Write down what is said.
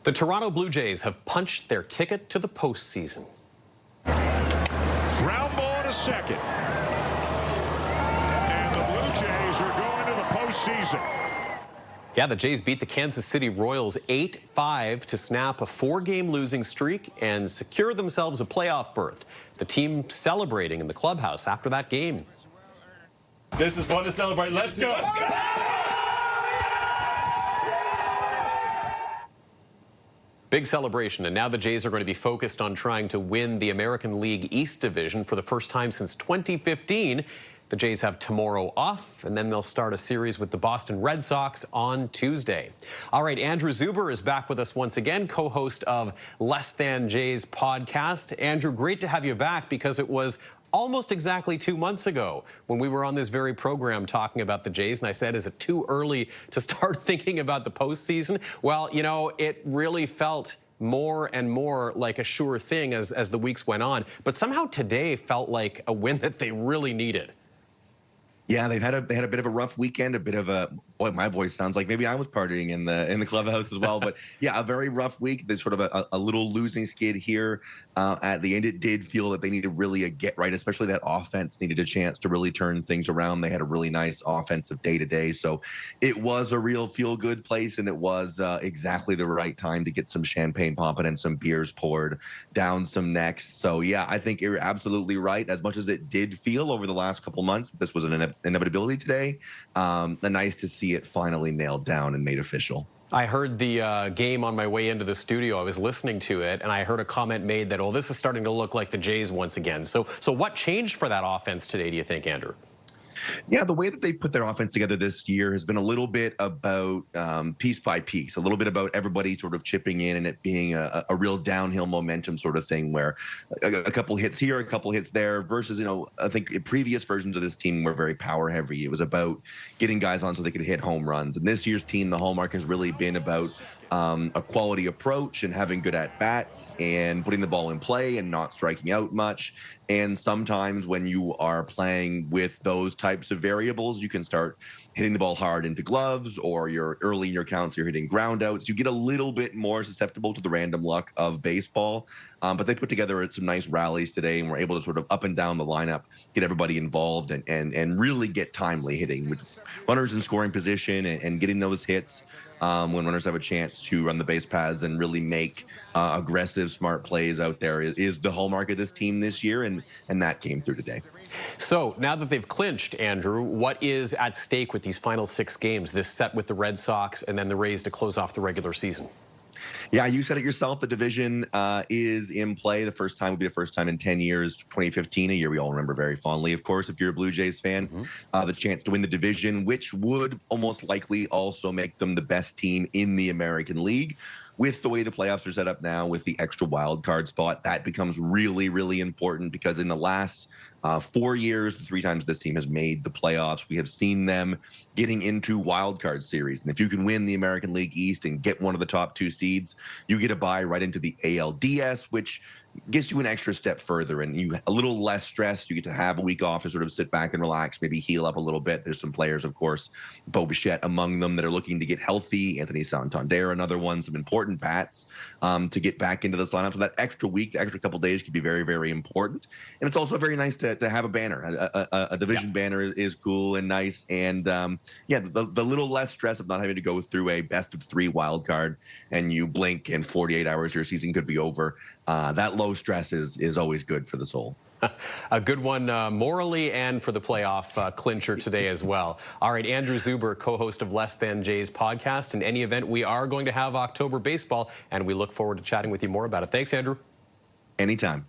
The Toronto Blue Jays have punched their ticket to the postseason. Ground ball to second. And the Blue Jays are going to the postseason. Yeah, the Jays beat the Kansas City Royals 8-5 to snap a 4-game losing streak and secure themselves a playoff berth. The team celebrating in the clubhouse after that game. This is fun to celebrate. Let's go. Big celebration, and now the Jays are going to be focused on trying to win the American League East Division for the first time since 2015. The Jays have tomorrow off, and then they'll start a series with the Boston Red Sox on Tuesday. All right, Andrew Zuber is back with us once again, co-host of Less Than Jays podcast. Andrew, great to have you back because it was almost exactly 2 months ago when we were on this very program talking about the Jays, and I said, is it too early to start thinking about the postseason? Well, you know, it really felt more and more like a sure thing as the weeks went on, but somehow today felt like a win that they really needed. Yeah, they had a bit of a rough weekend, a bit of a, boy, my voice sounds like maybe I was partying in the clubhouse as well. But yeah, a very rough week. There's sort of a little losing skid here at the end. It did feel that they needed really a get right, especially that offense needed a chance to really turn things around. They had a really nice offensive day to day. So it was a real feel good place, and it was exactly the right time to get some champagne popping and some beers poured down some necks. So yeah, I think you're absolutely right. As much as it did feel over the last couple months that this was an inevitability today, nice to see it finally nailed down and made official. I heard the game on my way into the studio. I was listening to it, and I heard a comment made that, oh, this is starting to look like the Jays once again. So what changed for that offense today, do you think, Andrew? Yeah, the way that they put their offense together this year has been a little bit about piece by piece, a little bit about everybody sort of chipping in and it being a real downhill momentum sort of thing where a couple hits here, a couple hits there versus, you know, I think previous versions of this team were very power heavy. It was about getting guys on so they could hit home runs. And this year's team, the hallmark has really been about a quality approach and having good at-bats and putting the ball in play and not striking out much. And sometimes when you are playing with those types of variables, you can start hitting the ball hard into gloves, or you're early in your counts, you're hitting ground outs. You get a little bit more susceptible to the random luck of baseball. But they put together some nice rallies today and were able to sort of up and down the lineup, get everybody involved and really get timely hitting with runners in scoring position and getting those hits when runners have a chance to run the base paths and really make aggressive, smart plays out there is the hallmark of this team this year, and that came through today. So now that they've clinched, Andrew, what is at stake with these final 6 games, this set with the Red Sox and then the Rays to close off the regular season? Yeah, you said it yourself. The division is in play. The first time will be the first time in 10 years, 2015, a year we all remember very fondly, of course, if you're a Blue Jays fan. The chance to win the division, which would almost likely also make them the best team in the American League. With the way the playoffs are set up now, with the extra wild card spot, that becomes really, really important because in the last 4 years, the 3 times this team has made the playoffs, we have seen them getting into wild card series. And if you can win the American League East and get one of the top 2 seeds, you get a bye right into the ALDS, which gets you an extra step further and you a little less stressed. You get to have a week off to sort of sit back and relax, maybe heal up a little bit. There's some players, of course, Bo Bichette among them, that are looking to get healthy. Anthony Santander, another one, some important bats to get back into this lineup. So that extra week, the extra couple days could be very, very important. And it's also very nice to have a banner. A division banner is cool and nice. And yeah, the little less stress of not having to go through a best of 3 wild card and you blink and 48 hours your season could be over. That low stress is always good for the soul. A good one morally and for the playoff clincher today as well. All right, Andrew Zuber, co-host of Less Than Jays podcast. In any event, we are going to have October baseball, and we look forward to chatting with you more about it. Thanks, Andrew. Anytime.